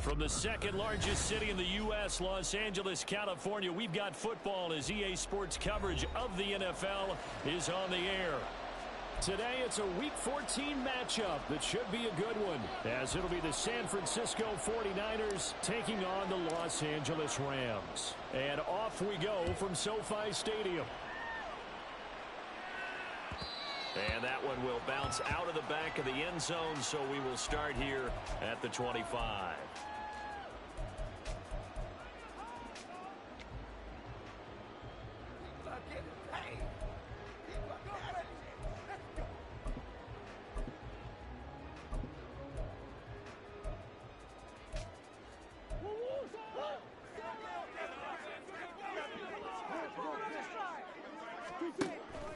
From the second largest city in the U.S., Los Angeles, California, we've got football as EA Sports coverage of the NFL is on the air. Today, it's a Week 14 matchup that should be a good one, as it'll be the San Francisco 49ers taking on the Los Angeles Rams. And off we go from SoFi Stadium. And that one will bounce out of the back of the end zone, so we will start here at the 25.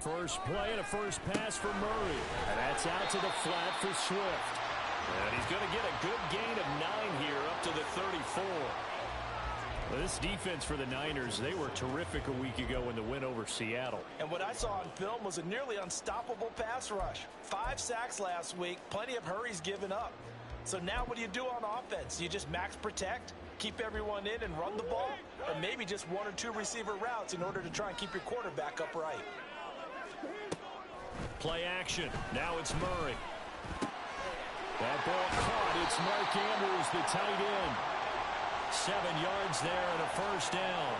First play and a first pass for Murray. And that's out to the flat for Swift. And he's going to get a good gain of 9 here up to the 34. Well, this defense for the Niners, they were terrific a week ago in the win over Seattle. And what I saw on film was a nearly unstoppable pass rush. 5 sacks last week, plenty of hurries given up. So now what do you do on offense? You just max protect, keep everyone in and run the ball? Or maybe just 1 or 2 receiver routes in order to try and keep your quarterback upright? Play action. Now it's Murray. That ball caught. It's Mark Andrews, the tight end. 7 yards there and a first down.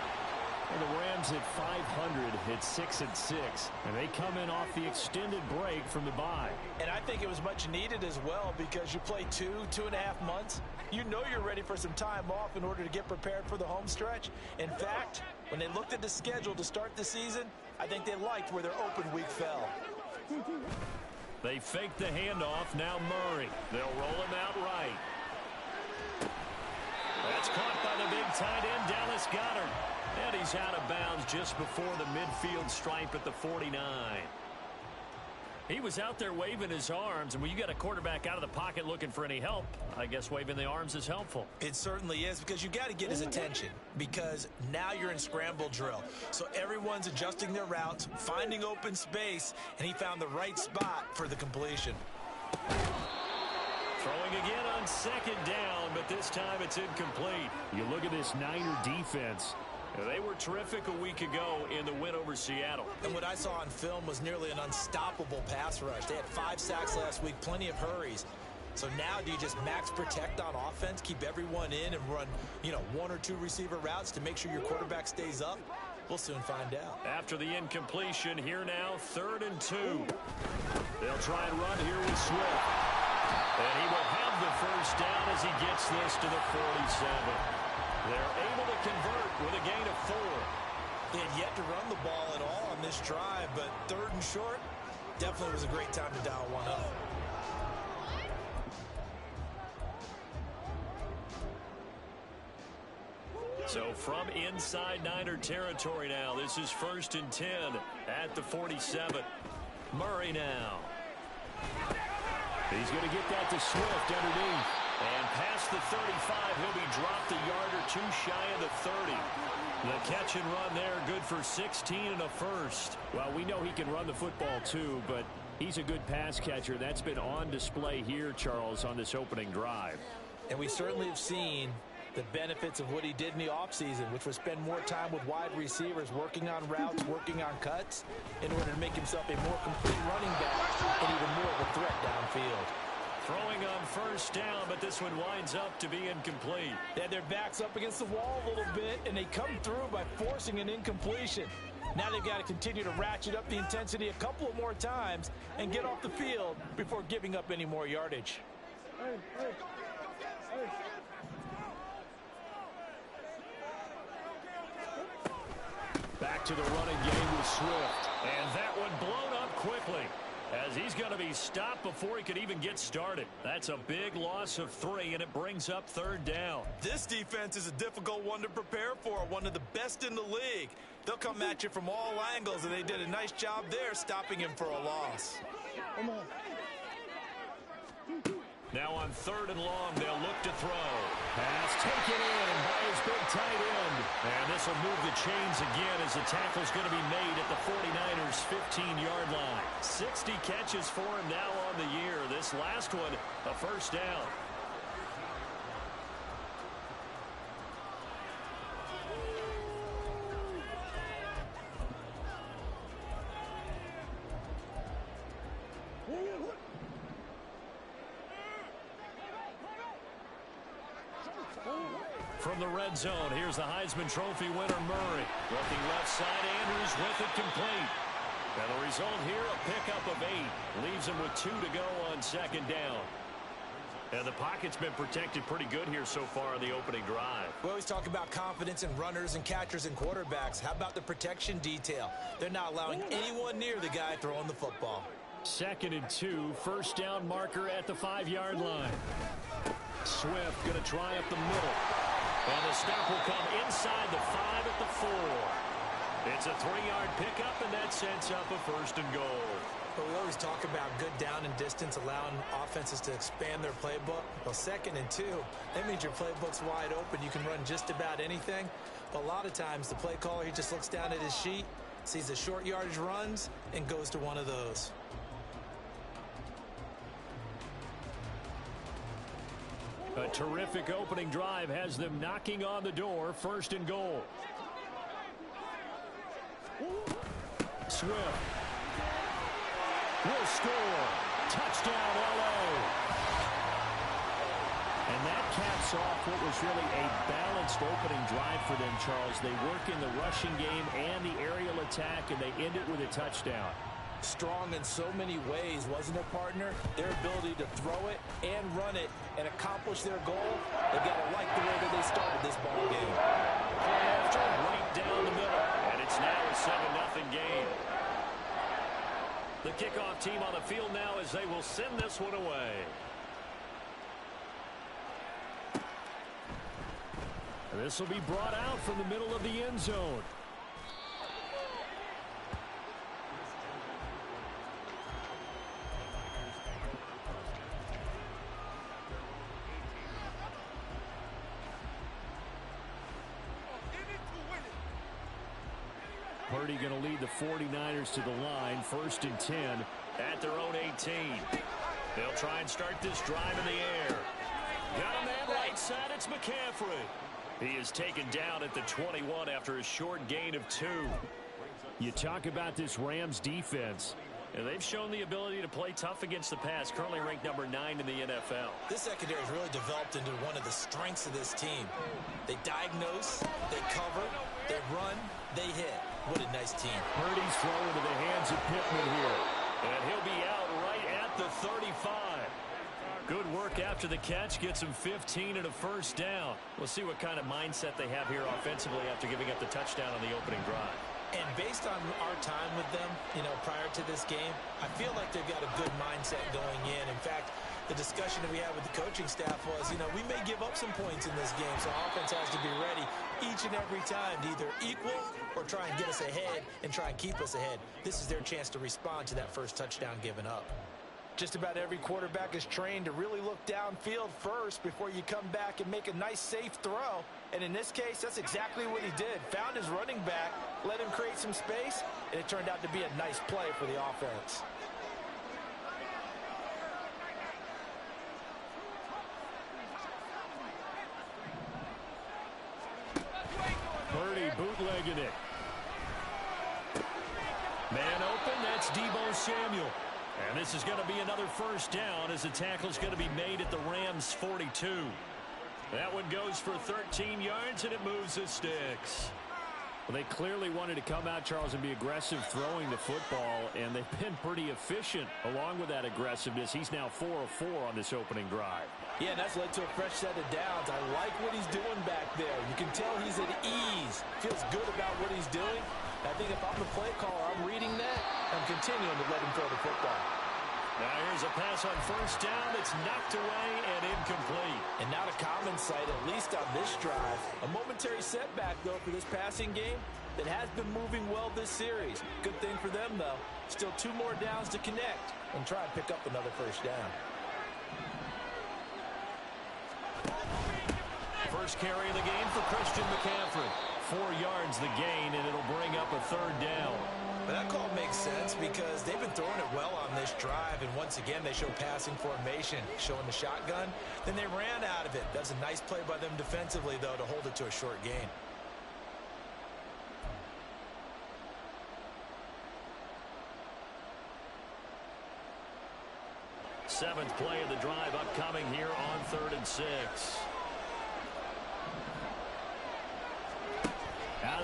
And the Rams at 500 hit 6-6. And they come in off the extended break from the bye. And I think it was much needed as well because you play 2.5 months. You know you're ready for some time off in order to get prepared for the home stretch. In fact, when they looked at the schedule to start the season, I think they liked where their open week fell. They fake the handoff. Now Murray. They'll roll him out right. That's caught by the big tight end, Dallas Goedert. And he's out of bounds just before the midfield stripe at the 49. He was out there waving his arms, and when you got a quarterback out of the pocket looking for any help, I guess waving the arms is helpful. It certainly is, because you got to get his attention, because now you're in scramble drill. So everyone's adjusting their routes, finding open space, and he found the right spot for the completion. Throwing again on second down, but this time it's incomplete. You look at this Niner defense. They were terrific a week ago in the win over Seattle. And what I saw on film was nearly an unstoppable pass rush. They had 5 sacks last week, plenty of hurries. So now do you just max protect on offense, keep everyone in and run, 1 or 2 receiver routes to make sure your quarterback stays up? We'll soon find out. After the incompletion, here now, 3rd and 2. They'll try and run here with Swift. And he will have the first down as he gets this to the 47. They're able to convert with a gain of 4. They had yet to run the ball at all on this drive, but 3rd and short, definitely was a great time to dial one up. So from inside Niner territory now, this is 1st and 10 at the 47. Murray now. He's going to get that to Swift underneath. And past the 35, he'll be dropped a yard or 2 shy of the 30. The catch and run there, good for 16 and a first. Well, we know he can run the football too, but he's a good pass catcher. That's been on display here, Charles, on this opening drive. And we certainly have seen the benefits of what he did in the offseason, which was spend more time with wide receivers, working on routes, working on cuts, in order to make himself a more complete running back and even more of a threat downfield. Throwing on first down, but this one winds up to be incomplete. They had their backs up against the wall a little bit, and they come through by forcing an incompletion. Now they've got to continue to ratchet up the intensity a couple of more times and get off the field before giving up any more yardage. Back to the running game with Swift. And that one blown up quickly, as he's going to be stopped before he could even get started. That's a big loss of 3, and it brings up 3rd down. This defense is a difficult one to prepare for, one of the best in the league. They'll come at you from all angles, and they did a nice job there stopping him for a loss. Come on. Now on 3rd and long, they'll look to throw. Pass taken in by his big tight end. And this will move the chains again as the tackle's going to be made at the 49ers' 15-yard line. 60 catches for him now on the year. This last one, a first down. From the red zone, here's the Heisman Trophy winner, Murray. Looking left side, Andrews with it complete. And the result here, a pickup of 8. Leaves him with 2 to go on second down. And the pocket's been protected pretty good here so far on the opening drive. We always talk about confidence in runners and catchers and quarterbacks. How about the protection detail? They're not allowing anyone near the guy throwing the football. 2nd and 2, first down marker at the 5-yard line. Swift going to try up the middle. And the stop will come inside the 5 at the 4. It's a 3-yard pickup, and that sets up a 1st and goal. But we always talk about good down and distance, allowing offenses to expand their playbook. Well, 2nd and 2, that means your playbook's wide open. You can run just about anything. But a lot of times, the play caller, he just looks down at his sheet, sees the short yardage runs, and goes to one of those. A terrific opening drive has them knocking on the door. 1st and goal. Swift will score. Touchdown, LA. And that caps off what was really a balanced opening drive for them, Charles. They work in the rushing game and the aerial attack, and they end it with a touchdown. Strong in so many ways, wasn't it, partner? Their ability to throw it and run it and accomplish their goal, they've got to like the way that they started this ball game. Play after, right down the middle, and it's now a 7-0 game. The kickoff team on the field now as they will send this one away. And this will be brought out from the middle of the end zone. Purdy going to lead the 49ers to the line. 1st and 10 at their own 18. They'll try and start this drive in the air. Got a man right side. It's McCaffrey. He is taken down at the 21 after a short gain of 2. You talk about this Rams defense, and they've shown the ability to play tough against the pass, currently ranked number 9 in the NFL. This secondary has really developed into one of the strengths of this team. They diagnose, they cover, they run, they hit. What a nice team. Purdy's throw into the hands of Pittman here. And he'll be out right at the 35. Good work after the catch. Gets him 15 and a 1st down. We'll see what kind of mindset they have here offensively after giving up the touchdown on the opening drive. And based on our time with them, prior to this game, I feel like they've got a good mindset going in. In fact, the discussion that we had with the coaching staff was, we may give up some points in this game, so offense has to be ready each and every time to either equal or try and get us ahead and try and keep us ahead. This is their chance to respond to that first touchdown given up. Just about every quarterback is trained to really look downfield first before you come back and make a nice, safe throw. And in this case, that's exactly what he did. Found his running back, let him create some space, and it turned out to be a nice play for the offense. Purdy bootlegging it. Man open, that's Deebo Samuel. And this is going to be another 1st down as the tackle is going to be made at the Rams 42. That one goes for 13 yards, and it moves the sticks. Well, they clearly wanted to come out, Charles, and be aggressive throwing the football, and they've been pretty efficient along with that aggressiveness. He's now 4 of 4 on this opening drive. Yeah, and that's led to a fresh set of downs. I like what he's doing back there. You can tell he's at ease. Feels good about what he's doing. I think if I'm the play caller, I'm reading that. I'm continuing to let him throw the football. Now here's a pass on 1st down that's knocked away and incomplete. And not a common sight, at least on this drive. A momentary setback, though, for this passing game that has been moving well this series. Good thing for them, though. Still 2 more downs to connect and try and pick up another 1st down. First carry of the game for Christian McCaffrey. 4 yards the gain, and it'll bring up a 3rd down. But that call makes sense because they've been throwing it well on this drive, and once again they show passing formation, showing the shotgun. Then they ran out of it. That's a nice play by them defensively, though, to hold it to a short gain. Seventh play of the drive upcoming here on 3rd and 6.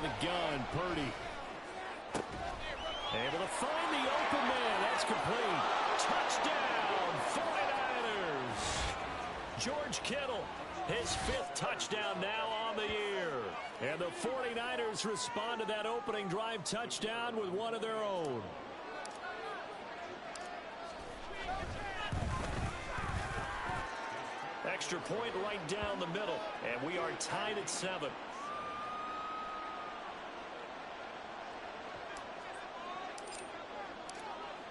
of the gun, Purdy. Able to find the open man. That's complete. Touchdown, 49ers. George Kittle, his 5th touchdown now on the year. And the 49ers respond to that opening drive touchdown with one of their own. Extra point right down the middle. And we are tied at 7.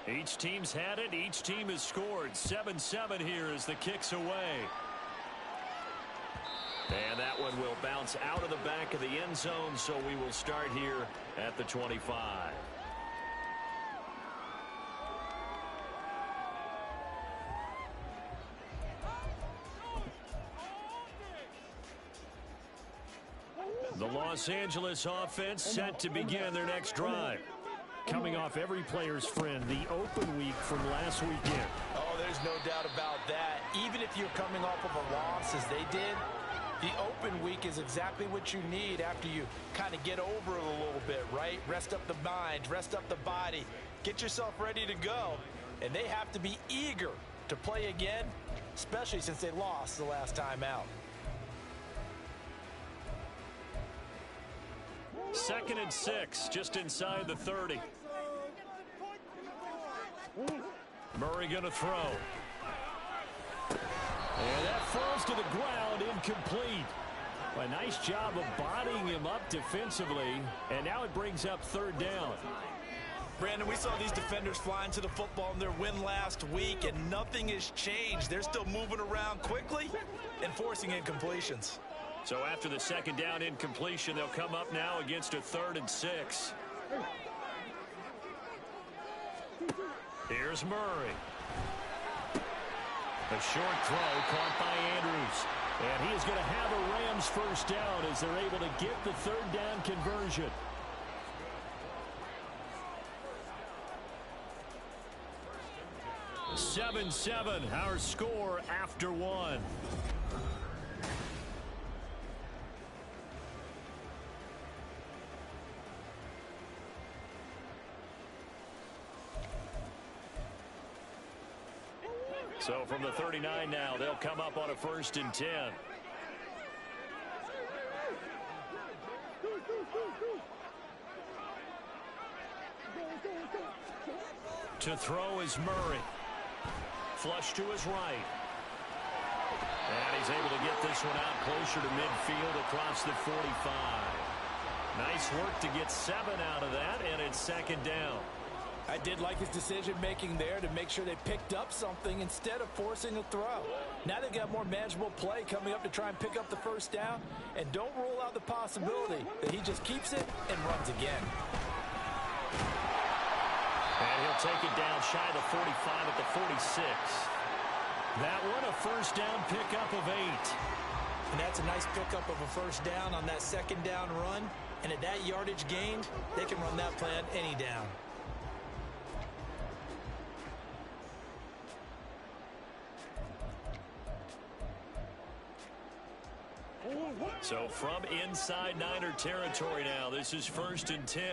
Each team's had it. Each team has scored. 7-7 here as the kick's away. And that one will bounce out of the back of the end zone, so we will start here at the 25. The Los Angeles offense set to begin their next drive. Coming off every player's friend, the open week from last weekend. Oh, there's no doubt about that. Even if you're coming off of a loss as they did, the open week is exactly what you need after you kind of get over it a little bit, right? Rest up the mind, rest up the body, get yourself ready to go. And they have to be eager to play again, especially since they lost the last time out. 2nd and 6, just inside the 30. Murray going to throw. And that falls to the ground, incomplete. A nice job of bodying him up defensively, and now it brings up 3rd down. Brandon, we saw these defenders flying to the football in their win last week, and nothing has changed. They're still moving around quickly and forcing incompletions. So after the 2nd down incompletion, they'll come up now against a 3rd and 6. Here's Murray. A short throw caught by Andrews. And he is going to have a Rams 1st down as they're able to get the 3rd down conversion. Seven, our score after 1. So from the 39 now, they'll come up on a 1st and 10. To throw is Murray. Flush to his right. And he's able to get this one out closer to midfield across the 45. Nice work to get 7 out of that, and it's 2nd down. I did like his decision-making there to make sure they picked up something instead of forcing a throw. Now they've got more manageable play coming up to try and pick up the 1st down. And don't rule out the possibility that he just keeps it and runs again. And he'll take it down shy of the 45 at the 46. That one a 1st down pickup of 8. And that's a nice pickup of a 1st down on that 2nd down run. And at that yardage gained, they can run that play on any down. So from inside Niner territory now, this is 1st and 10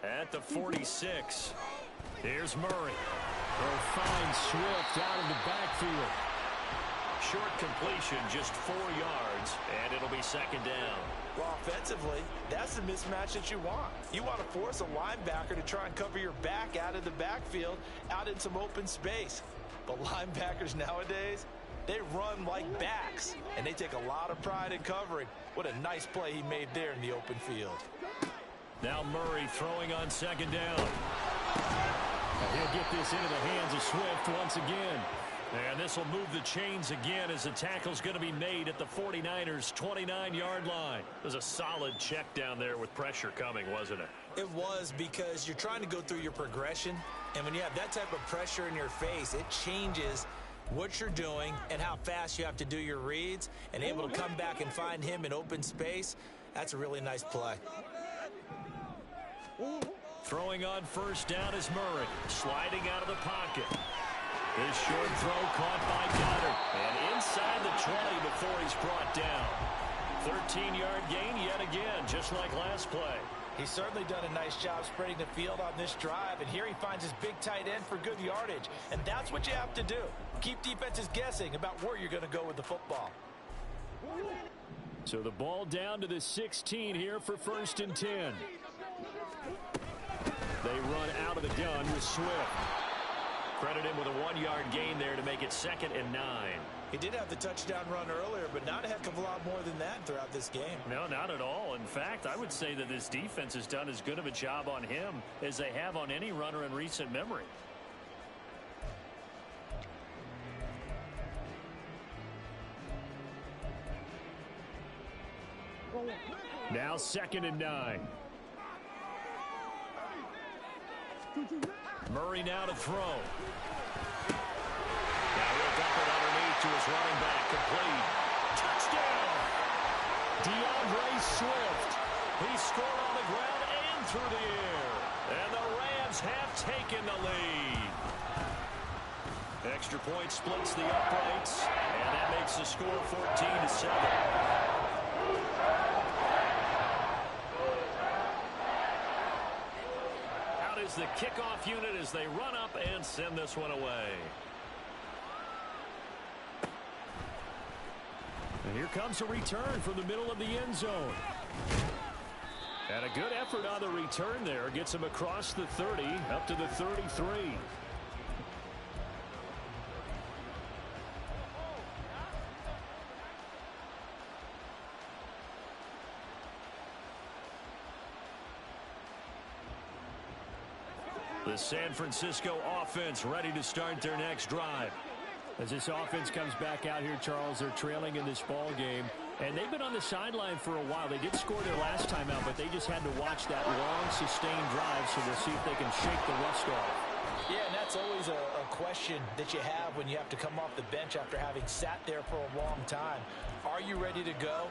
at the 46. Here's Murray. They'll find Swift out of the backfield. Short completion, just 4 yards, and it'll be 2nd down. Well, offensively, that's the mismatch that you want. You want to force a linebacker to try and cover your back out of the backfield, out in some open space. But linebackers nowadays, they run like backs, and they take a lot of pride in covering. What a nice play he made there in the open field. Now Murray throwing on 2nd down. And he'll get this into the hands of Swift once again. And this will move the chains again as the tackle's going to be made at the 49ers' 29-yard line. There's a solid check down there with pressure coming, wasn't it? It was, because you're trying to go through your progression, and when you have that type of pressure in your face, it changes what you're doing and how fast you have to do your reads, and able to come back and find him in open space. That's a really nice play. Throwing on 1st down is Murray, sliding out of the pocket. This short throw caught by Goddard, and inside the 20 before he's brought down. 13-yard gain yet again, just like last play. He's certainly done a nice job spreading the field on this drive, and here he finds his big tight end for good yardage. And that's what you have to do. Keep defenses guessing about where you're going to go with the football. So the ball down to the 16 here for 1st and 10. They run out of the gun with Swift. Credit him with a 1-yard gain there to make it 2nd and 9. He did have the touchdown run earlier, but not a heck of a lot more than that throughout this game. No, not at all. In fact, I would say that this defense has done as good of a job on him as they have on any runner in recent memory. Now 2nd and 9. Murray now to throw. Now he'll dump it underneath to his running back. Complete. Touchdown! DeAndre Swift. He scored on the ground and through the air. And the Rams have taken the lead. Extra point splits the uprights. And that makes the score 14-7. Is the kickoff unit as they run up and send this one away. And here comes a return from the middle of the end zone. And a good effort on the return there. Gets him across the 30 up to the 33. The San Francisco offense ready to start their next drive. As this offense comes back out here, Charles, they're trailing in this ball game. And they've been on the sideline for a while. They did score their last time out, but they just had to watch that long, sustained drive, so we'll see if they can shake the rust off. Yeah, and that's always a question that you have when you have to come off the bench after having sat there for a long time. Are you ready to go?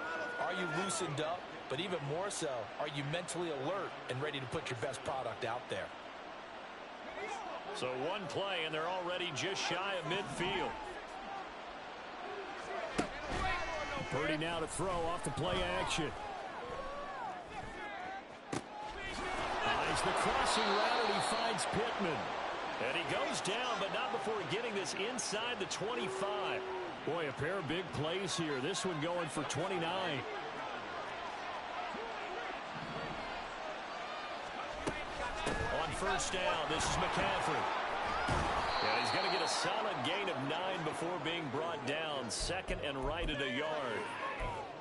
Are you loosened up? But even more so, are you mentally alert and ready to put your best product out there? So one play, and they're already just shy of midfield. Purdy now to throw off the play action. Eyes the crossing route, and he finds Pittman. And he goes down, but not before getting this inside the 25. Boy, a pair of big plays here. This one going for 29. On 1st down, this is McCaffrey. And he's going to get a solid gain of 9 before being brought down. 2nd and right at a yard.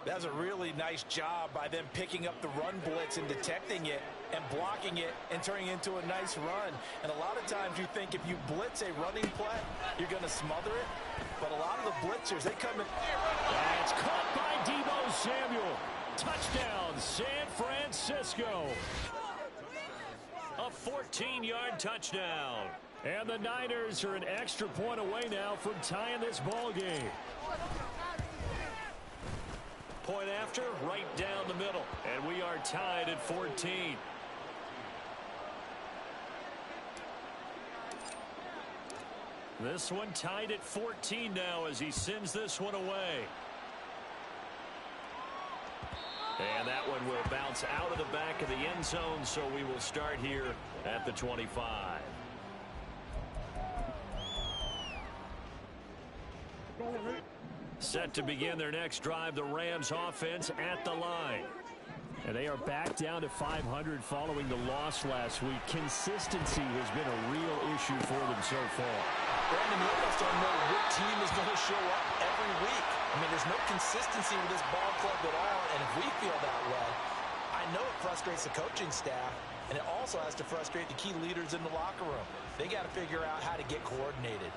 That's a really nice job by them picking up the run blitz and detecting it and blocking it and turning it into a nice run. And a lot of times you think if you blitz a running play, you're going to smother it. But a lot of the blitzers, they come in. It's caught by Deebo Samuel. Touchdown, San Francisco. A 14-yard touchdown. And the Niners are an extra point away now from tying this ball game. Point after, right down the middle. And we are tied at 14. This one tied at 14 now as he sends this one away. And that one will bounce out of the back of the end zone, so we will start here at the 25. Set to begin their next drive, the Rams offense at the line. And they are back down to 500 following the loss last week. Consistency has been a real issue for them so far. Brandon, we almost don't know what team is going to show up every week. I mean, there's no consistency with this ball club at all, and if we feel that way, I know it frustrates the coaching staff, and it also has to frustrate the key leaders in the locker room. They got to figure out how to get coordinated.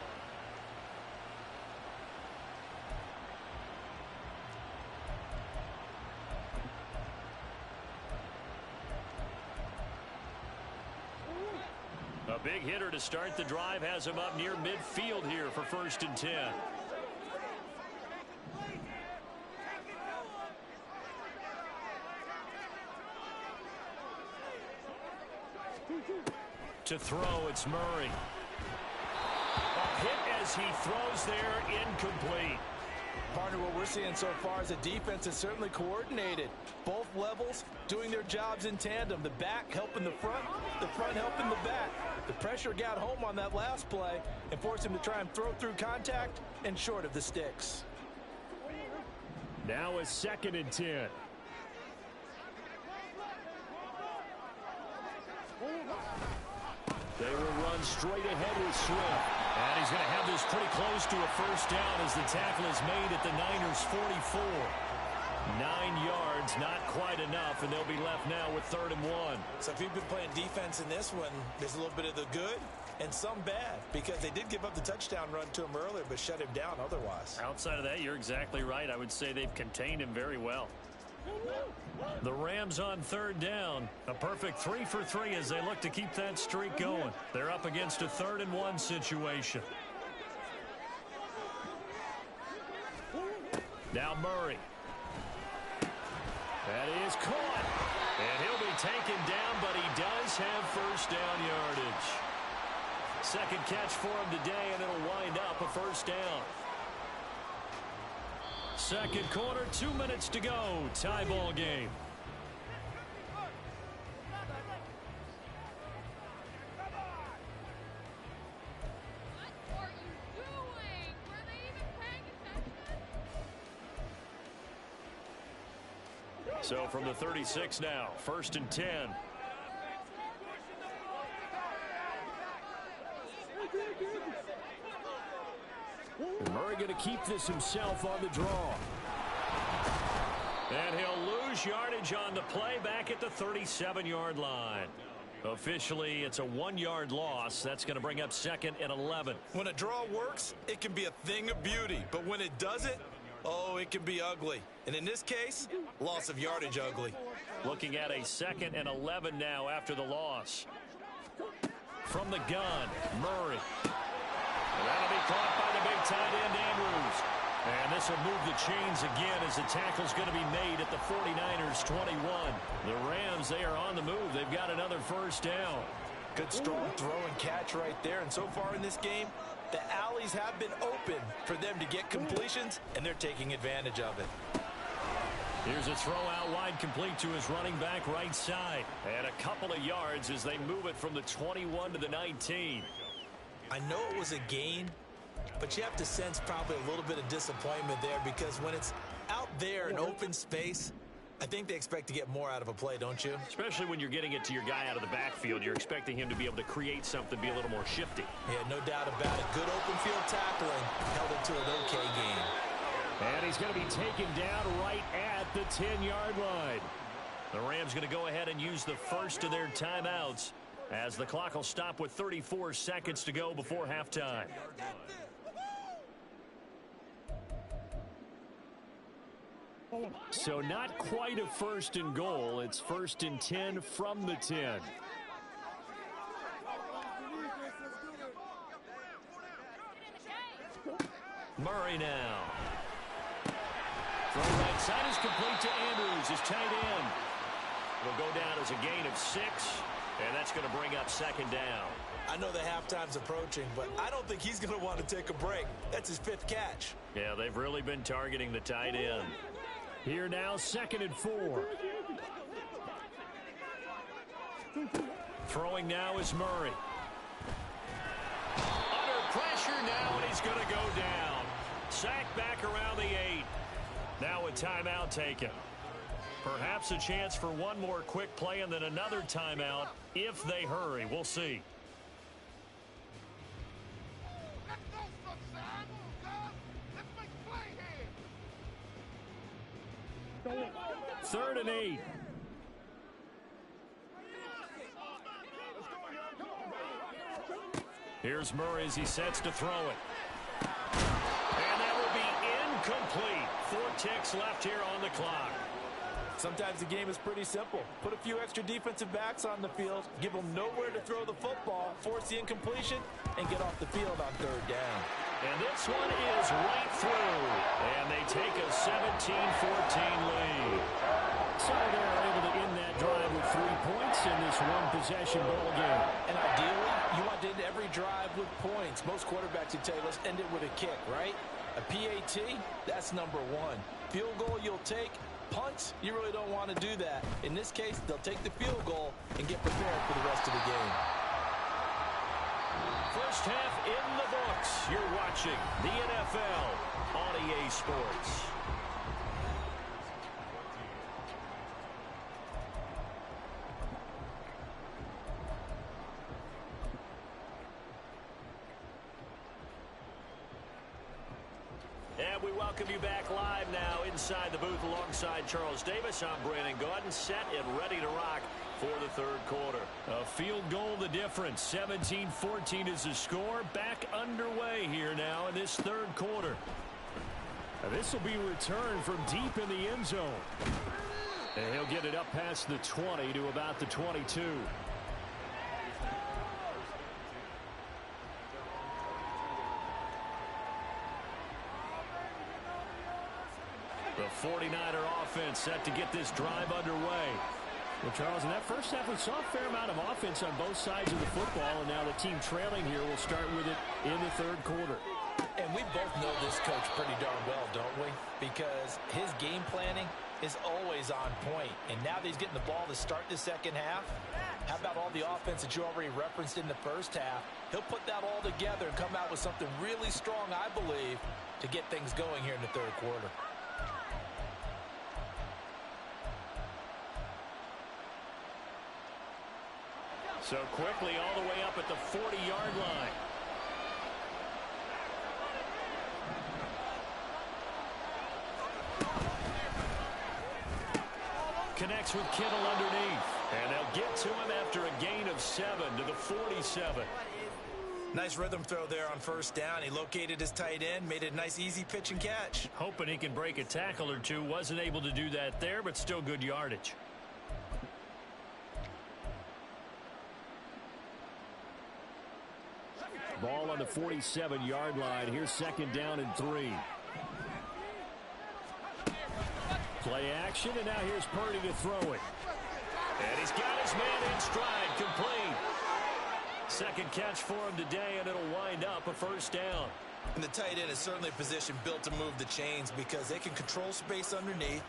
A big hitter to start the drive has him up near midfield here for 1st and 10. To throw, it's Murray. A hit as he throws there, incomplete. Partner, what we're seeing so far is the defense is certainly coordinated. Both levels doing their jobs in tandem. The back helping the front helping the back. The pressure got home on that last play and forced him to try and throw through contact and short of the sticks. Now a 2nd and 10. They will run straight ahead with Swift. And he's going to have this pretty close to a first down as the tackle is made at the Niners' 44. 9 yards, not quite enough, and they'll be left now with 3rd and 1. So if you've been playing defense in this one, there's a little bit of the good and some bad, because they did give up the touchdown run to him earlier, but shut him down otherwise. Outside of that, you're exactly right. I would say they've contained him very well. The Rams on 3rd down. A perfect 3 for 3 as they look to keep that streak going. They're up against a 3rd and 1 situation. Now Murray. That is caught. And he'll be taken down, but he does have first down yardage. 2nd catch for him today, and it'll wind up a first down. 2nd quarter, 2 minutes to go. Tie ball game. So from the 36 now, 1st and 10. Murray going to keep this himself on the draw. And he'll lose yardage on the play back at the 37-yard line. Officially, it's a 1-yard loss. That's going to bring up 2nd and 11. When a draw works, it can be a thing of beauty. But when it doesn't, oh, it can be ugly. And in this case, loss of yardage ugly. Looking at a 2nd and 11 now after the loss. From the gun, Murray. And that'll be caught by the big tight end, Andrews. And this will move the chains again as the tackle's going to be made at the 49ers' 21. The Rams, they are on the move. They've got another first down. Good strong throw and catch right there. And so far in this game, the alleys have been open for them to get completions, and they're taking advantage of it. Here's a throw out wide, complete to his running back right side. And a couple of yards as they move it from the 21 to the 19. I know it was a gain, but you have to sense probably a little bit of disappointment there, because when it's out there in open space, I think they expect to get more out of a play, don't you? Especially when you're getting it to your guy out of the backfield. You're expecting him to be able to create something, be a little more shifty. Yeah, no doubt about it. Good open field tackling held it to an okay game. And he's going to be taken down right at the 10-yard line. The Rams going to go ahead and use the first of their timeouts as the clock will stop with 34 seconds to go before halftime. So not quite a 1st and goal. It's 1st and 10 from the 10. Murray now. Throw right side is complete to Andrews, his tight end. It'll go down as a gain of 6, and that's going to bring up 2nd down. I know the halftime's approaching, but I don't think he's going to want to take a break. That's his 5th catch. Yeah, they've really been targeting the tight end. Here now, 2nd and 4. Throwing now is Murray. Under pressure now, and he's going to go down. Sacked back around the 8. Now a timeout taken. Perhaps a chance for one more quick play and then another timeout if they hurry. We'll see. Third and 8. Here's Murray as he sets to throw it. And that will be incomplete. 4 ticks left here on the clock. Sometimes the game is pretty simple. Put a few extra defensive backs on the field, give them nowhere to throw the football, force the incompletion, and get off the field on 3rd down. And this one is right through. And they take a 17-14 lead. So they're able to end that drive with 3 points in this one-possession ball game. And ideally, you You want to end every drive with points. Most quarterbacks would tell you, let's end it with a kick, right? A PAT, that's number one. Field goal you'll take. Punts, you really don't want to do that. In this case, they'll take the field goal and get prepared for the rest of the game. First half in the books. You're watching the NFL on EA Sports. And we welcome you back live now inside the booth alongside Charles Davis. I'm Brandon Gaudin, set and ready to rock for the third quarter. A field goal the difference. 17-14 is the score. Back underway here now in this third quarter. This will be returned from deep in the end zone. And he'll get it up past the 20 to about the 22. The 49er offense set to get this drive underway. Well, Charles, in that first half, we saw a fair amount of offense on both sides of the football, and now the team trailing here will start with it in the third quarter. And we both know this coach pretty darn well, don't we? Because his game planning is always on point. And now that he's getting the ball to start the second half, how about all the offense that you already referenced in the first half? He'll put that all together and come out with something really strong, I believe, to get things going here in the third quarter. So quickly all the way up at the 40-yard line. Connects with Kittle underneath. And they'll get to him after a gain of 7 to the 47. Nice rhythm throw there on first down. He located his tight end, made it a nice easy pitch and catch. Hoping he can break a tackle or two. Wasn't able to do that there, but still good yardage. Ball on the 47-yard line. Here's second down and 3. Play action, and now here's Purdy to throw it. And he's got his man in stride, complete. Second catch for him today, and it'll wind up a first down. And the tight end is certainly a position built to move the chains because they can control space underneath.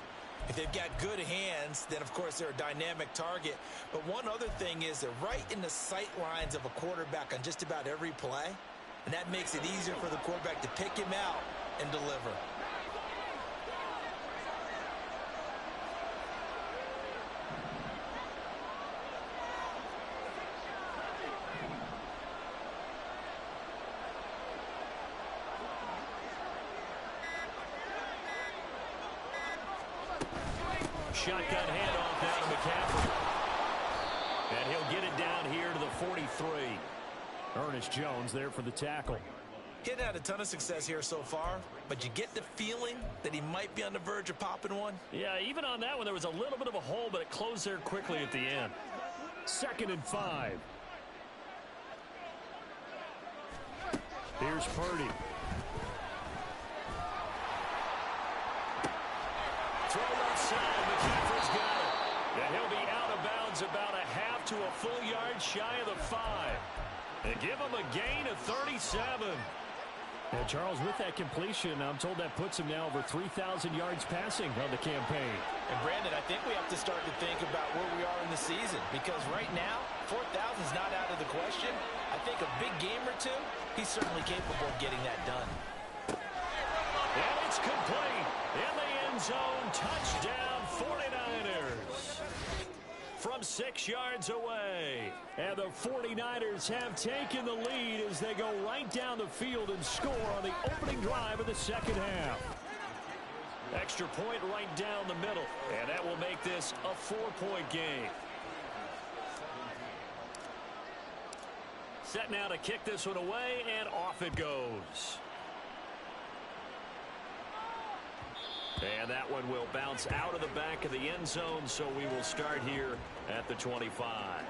If they've got good hands, then, of course, they're a dynamic target. But one other thing is they're right in the sight lines of a quarterback on just about every play. And that makes it easier for the quarterback to pick him out and deliver. Shotgun handoff now to McCaffrey. And he'll get it down here to the 43. Ernest Jones there for the tackle. He hadn't had a ton of success here so far, but you get the feeling that he might be on the verge of popping one. Yeah, even on that one, there was a little bit of a hole, but it closed there quickly at the end. 2nd and 5. Here's Purdy. Throw left side. McCaffrey's got it. And he'll be out of bounds about a half to a full yard shy of the 5. And give him a gain of 37. And Charles, with that completion, I'm told that puts him now over 3,000 yards passing on the campaign. And Brandon, I think we have to start to think about where we are in the season, because right now, 4,000 is not out of the question. I think a big game or two, he's certainly capable of getting that done. And it's complete. In the end zone, touchdown 49ers. From 6 yards away. And the 49ers have taken the lead as they go right down the field and score on the opening drive of the second half. Extra point right down the middle. And that will make this a 4-point game. Set now to kick this one away, and off it goes. And that one will bounce out of the back of the end zone, so we will start here at the 25.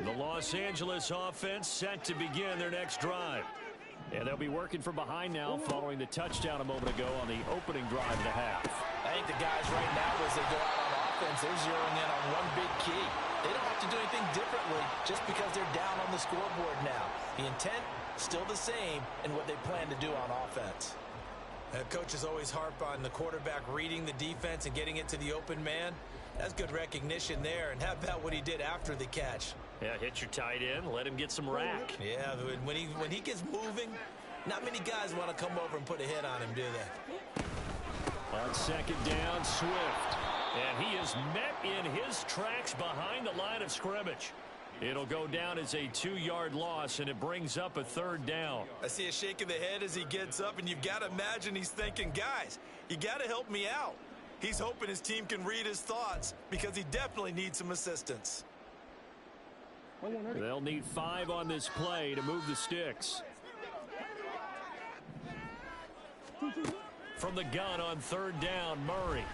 The Los Angeles offense set to begin their next drive. And they'll be working from behind now following the touchdown a moment ago on the opening drive of the half. I I think the guys right now, as they go out on offense, they're zeroing in on one big key. They don't have to do anything differently just because they're down on the scoreboard now. The intent, still the same in what they plan to do on offense. Coaches always harp on the quarterback reading the defense and getting it to the open man. That's good recognition there. And how about what he did after the catch? Yeah, hit your tight end, let him get some rack. Yeah, when he gets moving, not many guys want to come over and put a hit on him, do they? On second down, Swift. And he is met in his tracks behind the line of scrimmage. It'll go down as a 2-yard loss, and it brings up a third down. I see a shake of the head as he gets up, and you've got to imagine he's thinking, guys, you got to help me out. He's hoping his team can read his thoughts because he definitely needs some assistance. They'll need 5 on this play to move the sticks. From the gun on third down, Murray.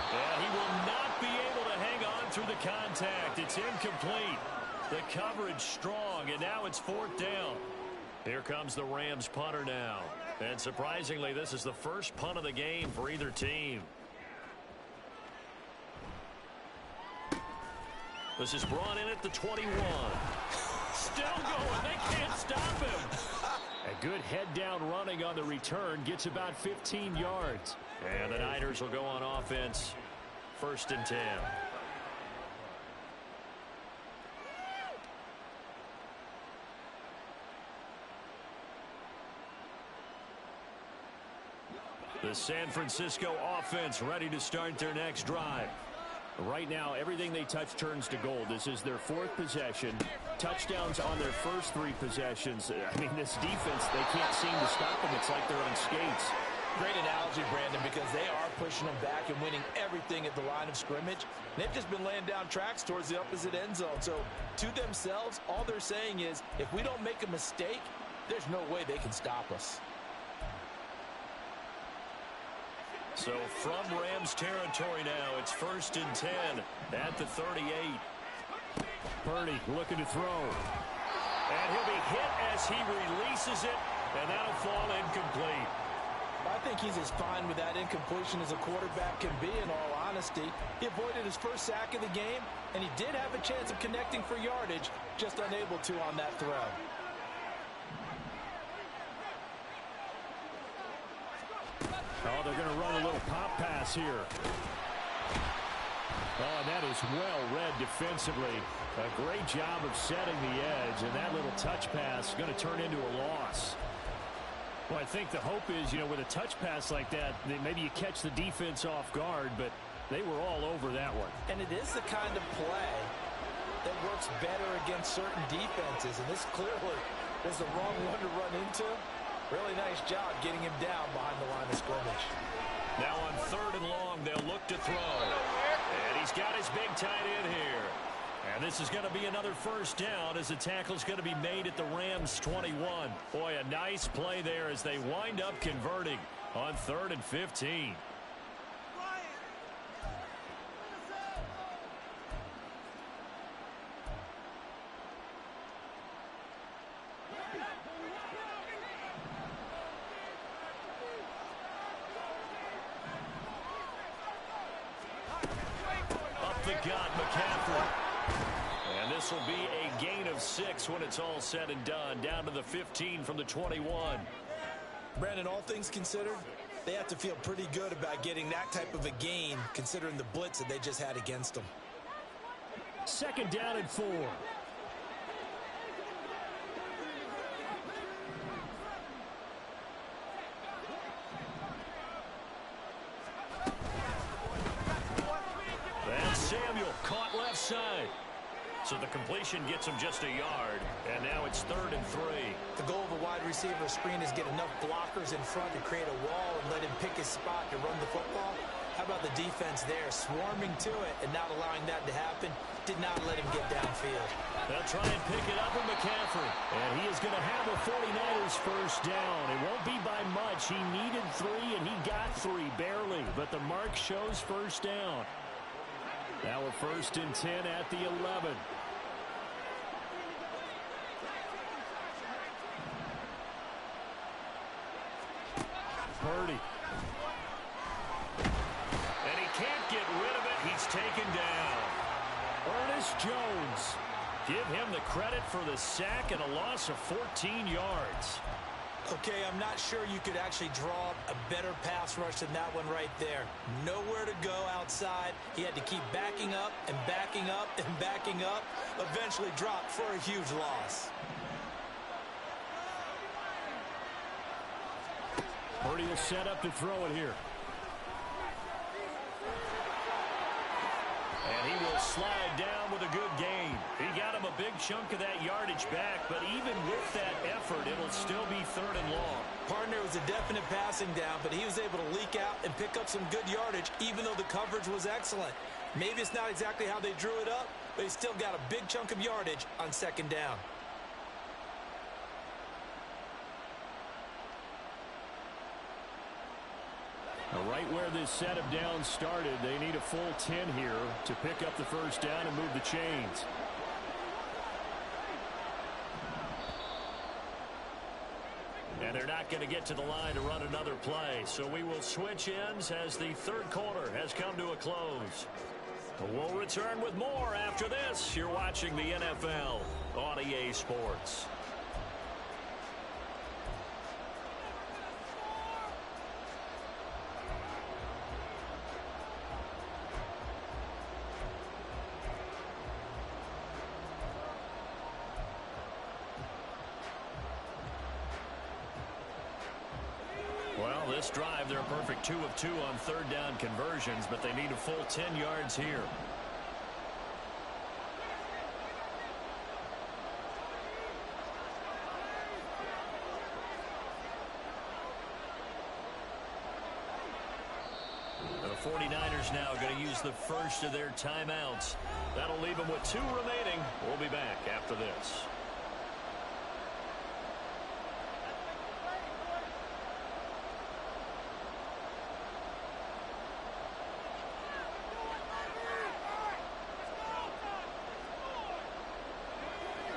And he will not be able to hang on through the contact. It's incomplete. The coverage strong, and now it's fourth down. Here comes the Rams punter now. And surprisingly, this is the first punt of the game for either team. This is brought in at the 21. Still going. They can't stop him. A good head-down running on the return gets about 15 yards. And the Niners will go on offense. First and 10. The San Francisco offense ready to start their next drive. Right now, everything they touch turns to gold. This is their 4th possession. Touchdowns on their first 3 possessions. I mean, this defense, they can't seem to stop them. It's like they're on skates. Great analogy, Brandon, because they are pushing them back and winning everything at the line of scrimmage. They've just been laying down tracks towards the opposite end zone. So, to themselves, all they're saying is, if we don't make a mistake, there's no way they can stop us. So from Rams territory now, it's first and 10 at the 38. Purdy looking to throw. And he'll be hit as he releases it, and that'll fall incomplete. I think he's as fine with that incompletion as a quarterback can be, in all honesty. He avoided his first sack of the game, and he did have a chance of connecting for yardage, just unable to on that throw. Oh, they're going to run a little pop pass here. Oh, and that is well read defensively. A great job of setting the edge, and that little touch pass is going to turn into a loss. Well, I think the hope is, with a touch pass like that, maybe you catch the defense off guard, but they were all over that one. And it is the kind of play that works better against certain defenses, and this clearly was the wrong one to run into. Really nice job getting him down behind the line of scrimmage. Now on third and long, they'll look to throw. And he's got his big tight end here. And this is going to be another first down as the tackle's going to be made at the Rams 21. Boy, a nice play there as they wind up converting on 3rd and 15. The gut, McCaffrey. And this will be a gain of 6 when it's all said and done. Down to the 15 from the 21. Brandon, all things considered, they have to feel pretty good about getting that type of a gain, considering the blitz that they just had against them. Second down and 4. Samuel caught left side. So the completion gets him just a yard. And now it's 3rd and 3. The goal of a wide receiver screen is get enough blockers in front to create a wall and let him pick his spot to run the football. How about the defense there, swarming to it and not allowing that to happen? Did not let him get downfield. They'll try and pick it up with McCaffrey. And he is going to have a 49ers first down. It won't be by much. He needed 3, and he got 3, barely. But the mark shows first down. Now a first and 10 at the 11. Purdy. credit for the sack and a loss of 14 yards. Okay, I'm not sure you could actually draw a better pass rush than that one right there. Nowhere to go outside. He had to keep backing up and backing up and backing up. Eventually dropped for a huge loss. Purdy will set up to throw it here. And he will slide down with a good gain. He got him a big chunk of that yardage back, but even with that effort, it'll still be 3rd and long. Partner was a definite passing down, but he was able to leak out and pick up some good yardage, even though the coverage was excellent. Maybe it's not exactly how they drew it up, but he still got a big chunk of yardage on 2nd down. Right where this set of downs started, they need a full 10 here to pick up the 1st down and move the chains. And they're not going to get to the line to run another play, so we will switch ends as the 3rd quarter has come to a close. We'll return with more after this. You're watching the NFL on EA Sports. Well, this drive, they're a perfect 2 of 2 on 3rd down conversions, but they need a full 10 yards here. The 49ers now going to use the first of their timeouts. That'll leave them with 2 remaining. We'll be back after this.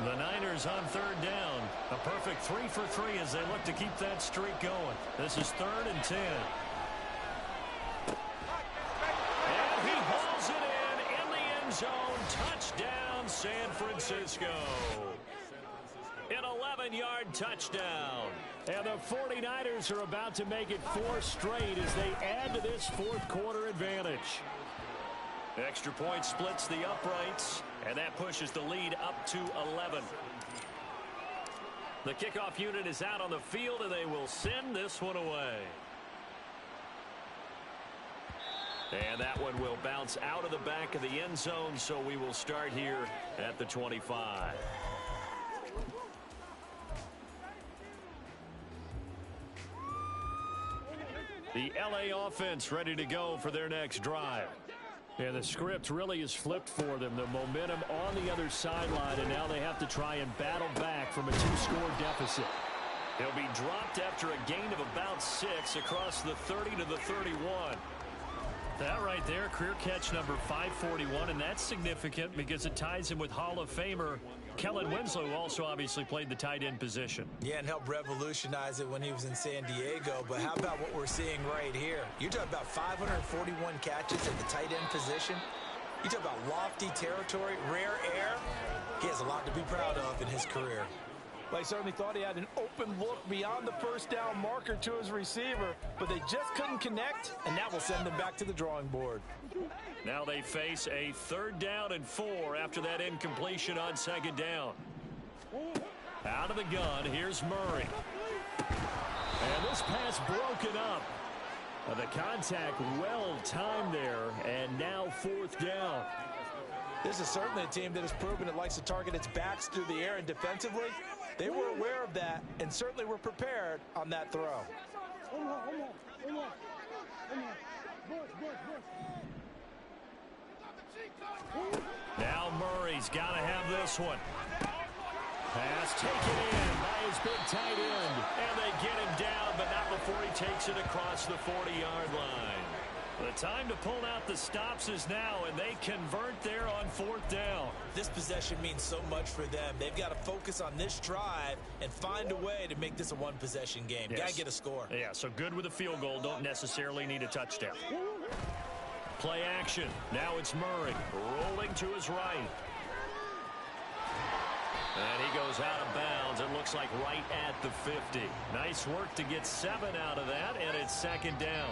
The Niners on 3rd down. A perfect 3 for 3 as they look to keep that streak going. This is 3rd and 10. And he hauls it in the end zone. Touchdown, San Francisco. An 11-yard touchdown. And the 49ers are about to make it 4 straight as they add to this 4th quarter advantage. Extra point splits the uprights, and that pushes the lead up to 11. The kickoff unit is out on the field, and they will send this one away. And that one will bounce out of the back of the end zone, so we will start here at the 25. The LA offense ready to go for their next drive. And the script really is flipped for them. The momentum on the other sideline, and now they have to try and battle back from a 2-score deficit. He'll be dropped after a gain of about 6 across the 30 to the 31. That right there, career catch number 541, and that's significant because it ties him with Hall of Famer Kellen Winslow, who also obviously played the tight end position. Yeah, and helped revolutionize it when he was in San Diego. But how about what we're seeing right here? You're talking about 541 catches at the tight end position. You talk about lofty territory, rare air. He has a lot to be proud of in his career. Well, he certainly thought he had an open look beyond the 1st down marker to his receiver, but they just couldn't connect, and that will send them back to the drawing board. Now they face a 3rd down and 4 after that incompletion on 2nd down. Out of the gun, here's Murray. And this pass broken up. The contact well timed there, and now 4th down. This is certainly a team that has proven it likes to target its backs through the air, and defensively, they were aware of that and certainly were prepared on that throw. Now Murray's got to have this one. Pass taken in by his big tight end. And they get him down, but not before he takes it across the 40-yard line. The time to pull out the stops is now, and they convert there on 4th down. This possession means so much for them. They've got to focus on this drive and find a way to make this a one-possession game. Yes. Got to get a score. Yeah, so good with a field goal. Don't necessarily need a touchdown. Play action. Now it's Murray rolling to his right. And he goes out of bounds. It looks like right at the 50. Nice work to get 7 out of that, and it's second down.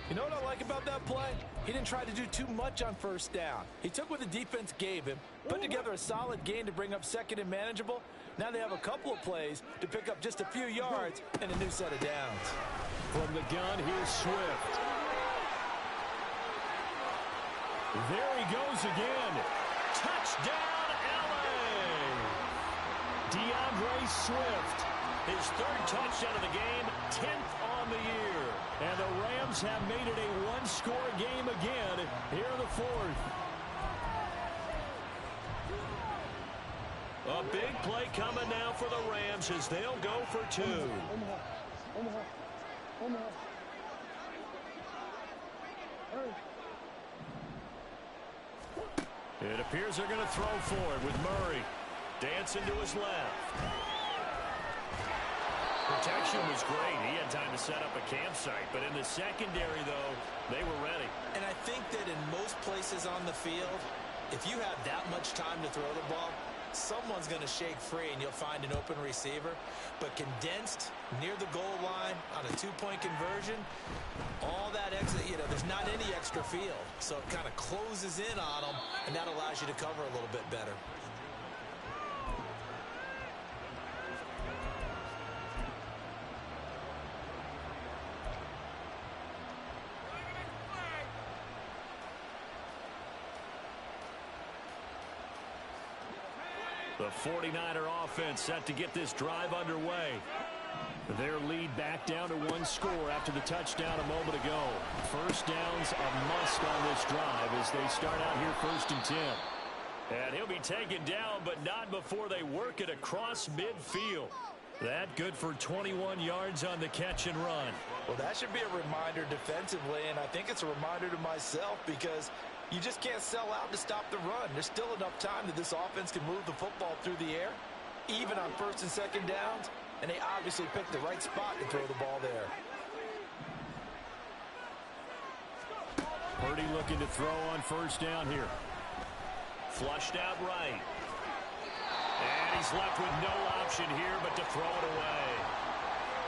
You know what I like about that play? He didn't try to do too much on first down. He took what the defense gave him, put together a solid gain to bring up second and manageable. Now they have a couple of plays to pick up just a few yards and a new set of downs. From the gun, here's Swift. There he goes again. Touchdown, LA! DeAndre Swift. His 3rd touchdown of the game, 10th on the year. And the Rams have made it a one-score game again here in the 4th. A big play coming now for the Rams as they'll go for 2. It appears they're going to throw for it with Murray. Dancing to his left. Protection was great. He had time to set up a campsite. But in the secondary, though, they were ready. And I think that in most places on the field, if you have that much time to throw the ball, someone's going to shake free and you'll find an open receiver. But condensed near the goal line on a 2-point conversion, all that extra, there's not any extra field. So it kind of closes in on them, and that allows you to cover a little bit better. The 49er offense set to get this drive underway. Their lead back down to 1 score after the touchdown a moment ago. First down's a must on this drive as they start out here 1st and 10. And he'll be taken down, but not before they work it across midfield. That good for 21 yards on the catch and run. Well, that should be a reminder defensively, and I think it's a reminder to myself because you just can't sell out to stop the run. There's still enough time that this offense can move the football through the air, even on 1st and 2nd downs, and they obviously picked the right spot to throw the ball there. Purdy looking to throw on 1st down here. Flushed out right. And he's left with no option here but to throw it away.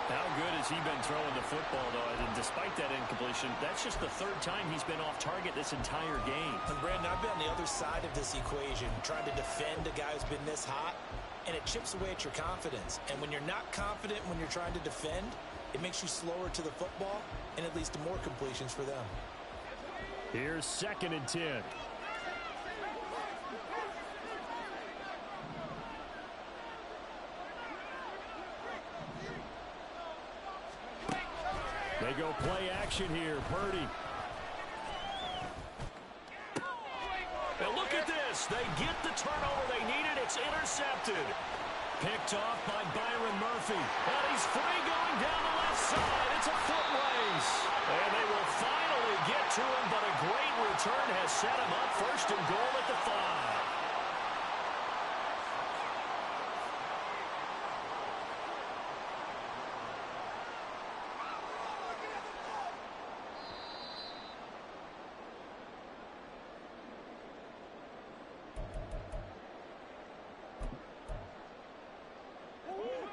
How good has he been throwing the football, though? And despite that incompletion, that's just the 3rd time he's been off target this entire game. And Brandon, I've been on the other side of this equation, trying to defend a guy who's been this hot, and it chips away at your confidence. And when you're not confident when you're trying to defend, it makes you slower to the football, and it leads to more completions for them. Here's 2nd and 10. They go play action here. Purdy. Now look at this. They get the turnover they needed. It's intercepted. Picked off by Byron Murphy. And he's free going down the left side. It's a foot race. And they will finally get to him, but a great return has set him up 1st and goal at the 5.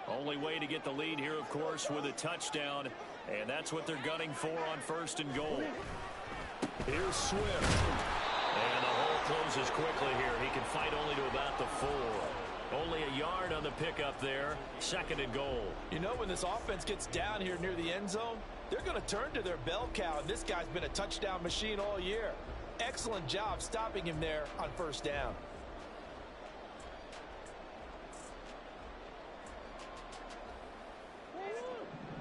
Only way to get the lead here, of course, with a touchdown. And that's what they're gunning for on 1st and goal. Here's Swift. And the hole closes quickly here. He can fight only to about the 4. Only a yard on the pickup there. 2nd and goal. You know, when this offense gets down here near the end zone, they're going to turn to their bell cow. And this guy's been a touchdown machine all year. Excellent job stopping him there on 1st down.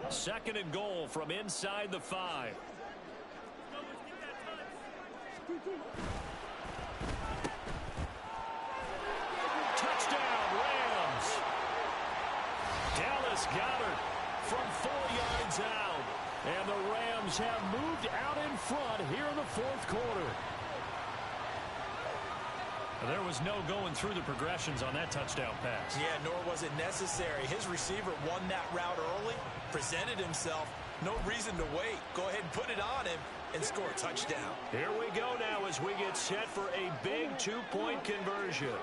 Second and goal from inside the 5. Touchdown, Rams. Dallas Goedert from 4 yards out. And the Rams have moved out in front here in the 4th quarter. There was no going through the progressions on that touchdown pass. Yeah, nor was it necessary. His receiver won that route early, presented himself. No reason to wait. Go ahead and put it on him and score a touchdown. Here we go now as we get set for a big 2-point conversion.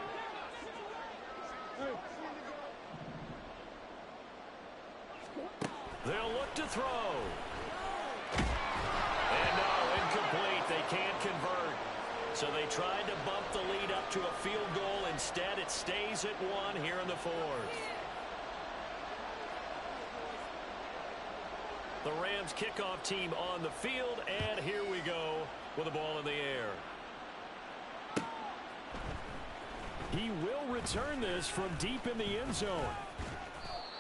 They'll look to throw. And no, incomplete. They can't convert. So they tried to bump the lead up to a field goal. Instead, it stays at 1 here in the 4th. The Rams kickoff team on the field, and here we go with the ball in the air. He will return this from deep in the end zone.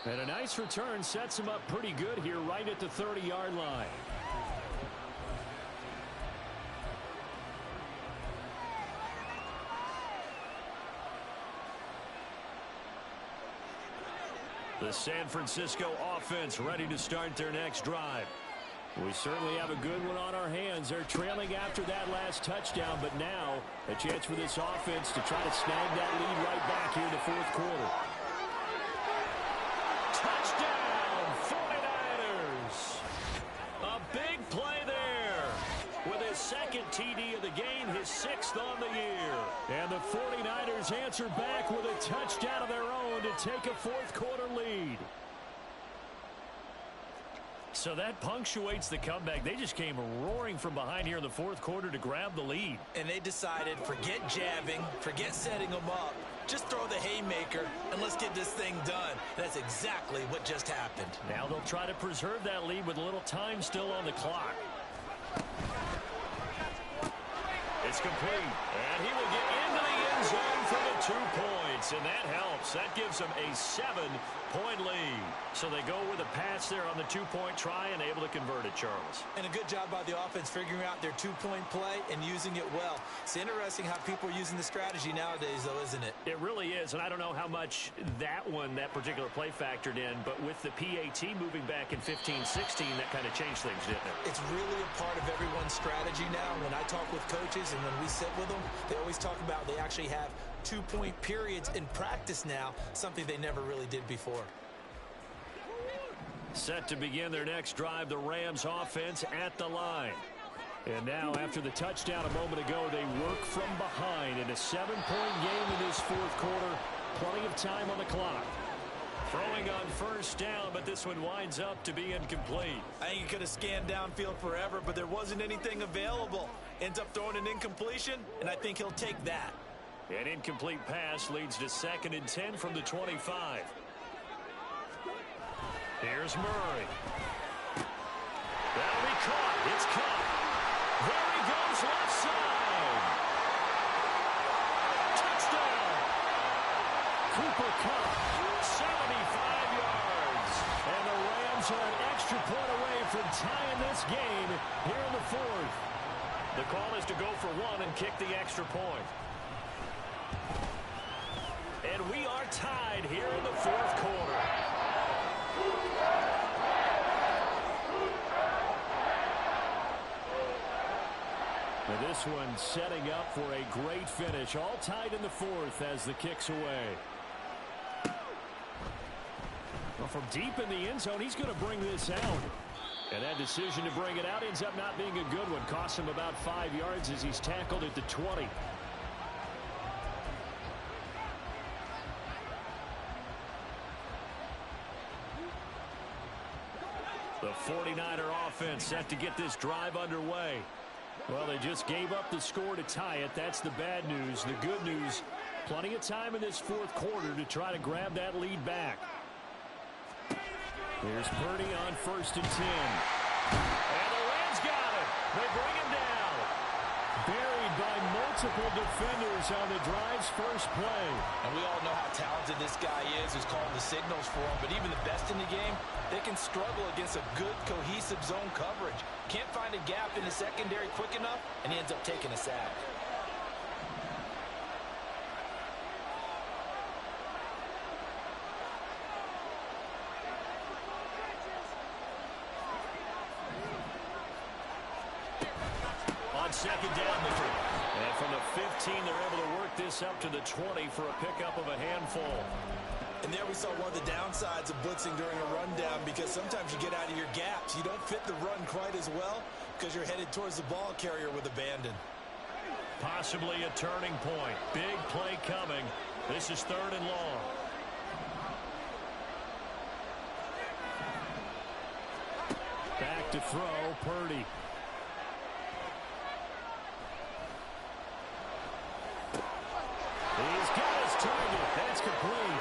And a nice return sets him up pretty good here right at the 30-yard line. The San Francisco offense ready to start their next drive. We certainly have a good one on our hands. They're trailing after that last touchdown, but now a chance for this offense to try to snag that lead right back here in the 4th quarter. Touchdown, 49ers! A big play there. With his 2nd TD of the game, his 6th on the year. And the 49ers answer back with a touchdown of their own to take a 4th quarter lead. So that punctuates the comeback. They just came roaring from behind here in the 4th quarter to grab the lead. And they decided, forget jabbing, forget setting them up. Just throw the haymaker, and let's get this thing done. That's exactly what just happened. Now they'll try to preserve that lead with a little time still on the clock. It's complete, and he will get into the end zone for the 2 points, and that helps. That gives them a 7-point lead. So they go with a pass there on the 2-point try and able to convert it, Charles. And a good job by the offense figuring out their 2-point play and using it well. It's interesting how people are using the strategy nowadays, though, isn't it? It really is, and I don't know how much that particular play factored in, but with the PAT moving back in 15-16, that kind of changed things, didn't it? It's really a part of everyone's strategy now. When I talk with coaches and when we sit with them, they always talk about they actually have 2-point periods in practice now, something they never really did before. Set to begin their next drive, the Rams offense at the line. And now, after the touchdown a moment ago, they work from behind in a 7-point game in this 4th quarter. Plenty of time on the clock. Throwing on 1st down, but this one winds up to be incomplete. I think he could have scanned downfield forever, but there wasn't anything available. Ends up throwing an incompletion, and I think he'll take that. An incomplete pass leads to 2nd and 10 from the 25. Here's Murray. That'll be caught. It's caught. There he goes left side. Touchdown. Cooper Kupp, 75 yards. And the Rams are an extra point away from tying this game here in the 4th. The call is to go for 1 and kick the extra point. And we are tied here in the 4th quarter. And this one setting up for a great finish. All tied in the 4th as the kick's away. Well, from deep in the end zone, he's going to bring this out. And that decision to bring it out ends up not being a good one. Costs him about 5 yards as he's tackled at the 20. The 49er offense set to get this drive underway. Well, they just gave up the score to tie it. That's the bad news. The good news, plenty of time in this 4th quarter to try to grab that lead back. Here's Purdy on 1st and 10. And the Rams got it. They bring him down. Buried by multiple defenders on the drive's first play. And we all know how talented this guy is who's calling the signals for him. But even the best in the game, they can struggle against a good, cohesive zone coverage. Can't find a gap in the secondary quick enough, and he ends up taking a sack. On 2nd down, and from the 15, they're able to work this up to the 20 for a pickup of a handful. And there we saw one of the downsides of blitzing during a rundown, because sometimes you get out of your gaps. You don't fit the run quite as well because you're headed towards the ball carrier with abandon. Possibly a turning point. Big play coming. This is 3rd and long. To throw, Purdy. He's got his target. That's complete.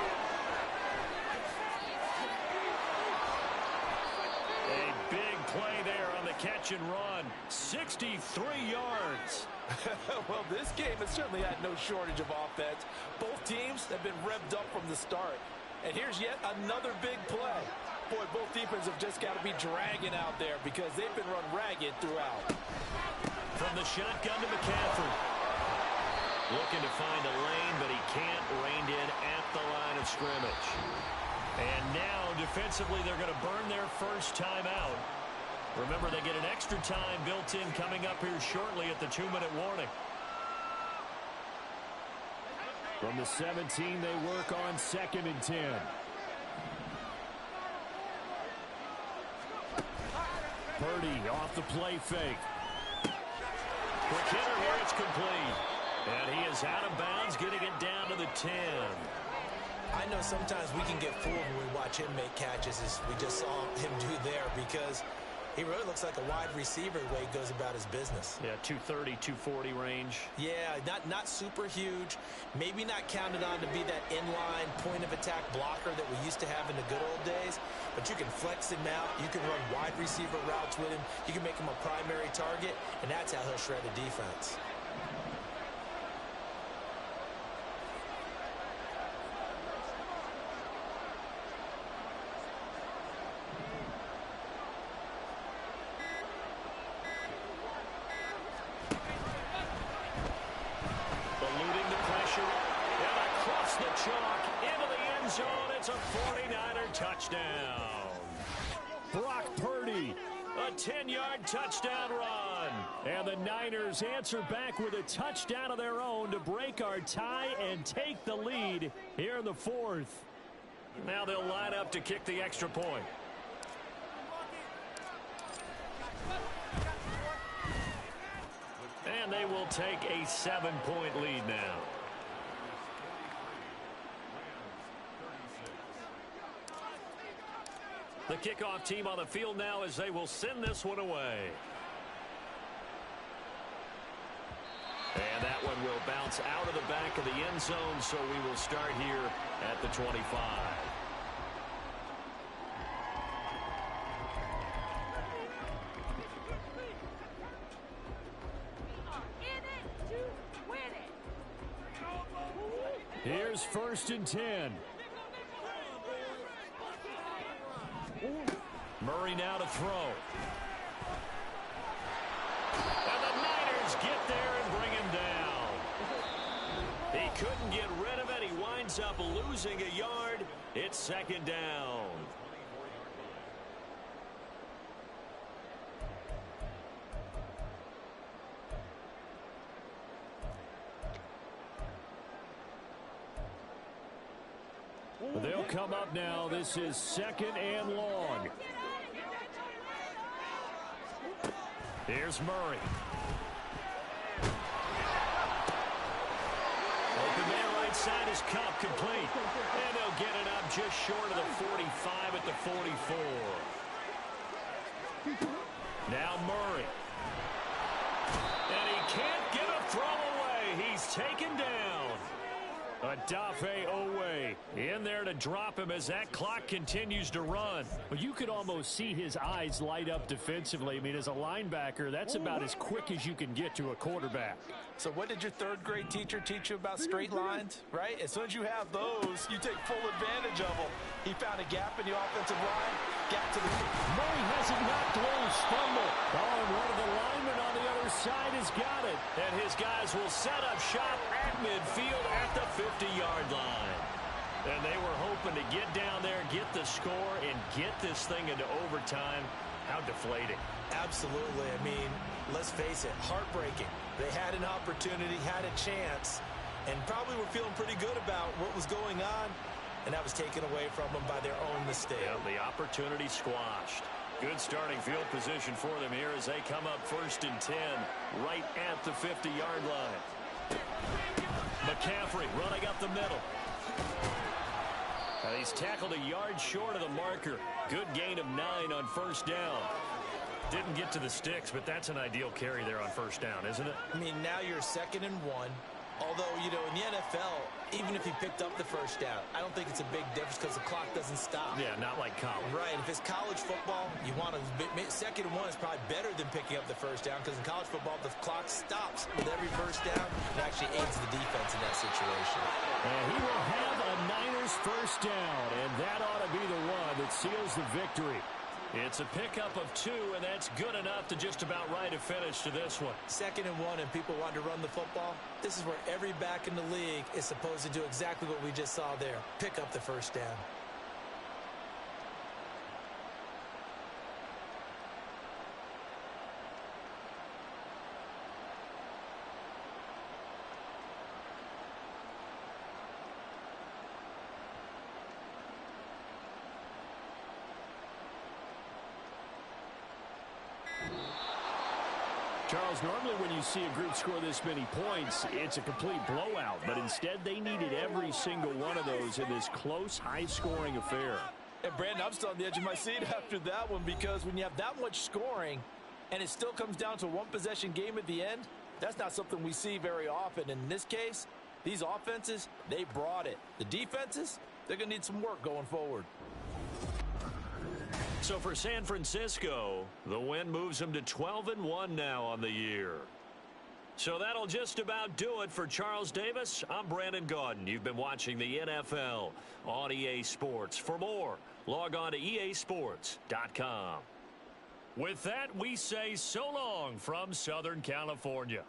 A big play there on the catch and run. 63 yards. Well, this game has certainly had no shortage of offense. Both teams have been revved up from the start. And here's yet another big play. Boy, both defenses have just got to be dragging out there because they've been run ragged throughout. From the shotgun to McCaffrey. Looking to find a lane, but he can't. Reined in at the line of scrimmage. And now, defensively, they're going to burn their first time out. Remember, they get an extra time built in coming up here shortly at the 2-minute warning. From the 17, they work on 2nd and 10. Purdy off the play fake. Quick hitter here, it's complete. And he is out of bounds, getting it down to the 10. I know sometimes we can get fooled when we watch him make catches, as we just saw him do there, because he really looks like a wide receiver the way he goes about his business. Yeah, 230, 240 range. Yeah, not super huge. Maybe not counted on to be that inline point-of-attack blocker that we used to have in the good old days. But you can flex him out. You can run wide receiver routes with him. You can make him a primary target, and that's how he'll shred the defense. It's a 49er touchdown. Brock Purdy, a 10-yard touchdown run. And the Niners answer back with a touchdown of their own to break our tie and take the lead here in the 4th. Now they'll line up to kick the extra point. And they will take a 7-point lead now. The kickoff team on the field now as they will send this one away. And that one will bounce out of the back of the end zone, so we will start here at the 25. Here's 1st and 10. Murray now to throw. And the Niners get there and bring him down. He couldn't get rid of it. He winds up losing a yard. It's 2nd down. They'll come up now. This is 2nd and long. Here's Murray. Open man right side is Cup, complete. And they'll get it up just short of the 45 at the 44. Now Murray. And he can't get a throw away. He's taken down. Adafe Owe in there to drop him as that clock continues to run. Well, you could almost see his eyes light up defensively. I mean, as a linebacker, that's about as quick as you can get to a quarterback. So what did your 3rd grade teacher teach you about straight lines, right? As soon as you have those, you take full advantage of them. He found a gap in the offensive line, got to the... Murray has it knocked loose, fumble. Oh, and one of the linemen on the other side has got it. And his guys will set up shop at midfield at the 50-yard line. And they were hoping to get down there, get the score, and get this thing into overtime. How deflating. Absolutely. I mean, let's face it, heartbreaking. They had an opportunity, had a chance, and probably were feeling pretty good about what was going on, and that was taken away from them by their own mistake. Yeah, the opportunity squashed. Good starting field position for them here as they come up 1st and 10 right at the 50-yard line. McCaffrey running up the middle. He's tackled a yard short of the marker. Good gain of 9 on 1st down. Didn't get to the sticks, but that's an ideal carry there on first down, isn't it? I mean, now you're 2nd and 1. Although, you know, in the NFL, even if he picked up the first down, I don't think it's a big difference because the clock doesn't stop. Yeah, not like college. Right. If it's college football, you want to 2nd and 1 is probably better than picking up the first down because in college football, the clock stops with every first down. It actually aids the defense in that situation. And he will have a Niners first down, and that ought to be the one that seals the victory. It's a pickup of 2, and that's good enough to just about write a finish to this one. 2nd and 1, and people want to run the football. This is where every back in the league is supposed to do exactly what we just saw there. Pick up the first down. Charles, normally when you see a group score this many points, it's a complete blowout. But instead, they needed every single one of those in this close, high-scoring affair. And, Brandon, I'm still on the edge of my seat after that one because when you have that much scoring and it still comes down to a one-possession game at the end, that's not something we see very often. And in this case, these offenses, they brought it. The defenses, they're going to need some work going forward. So for San Francisco, the win moves them to 12-1 now on the year. So that'll just about do it for Charles Davis. I'm Brandon Gaudin. You've been watching the NFL on EA Sports. For more, log on to easports.com. With that, we say so long from Southern California.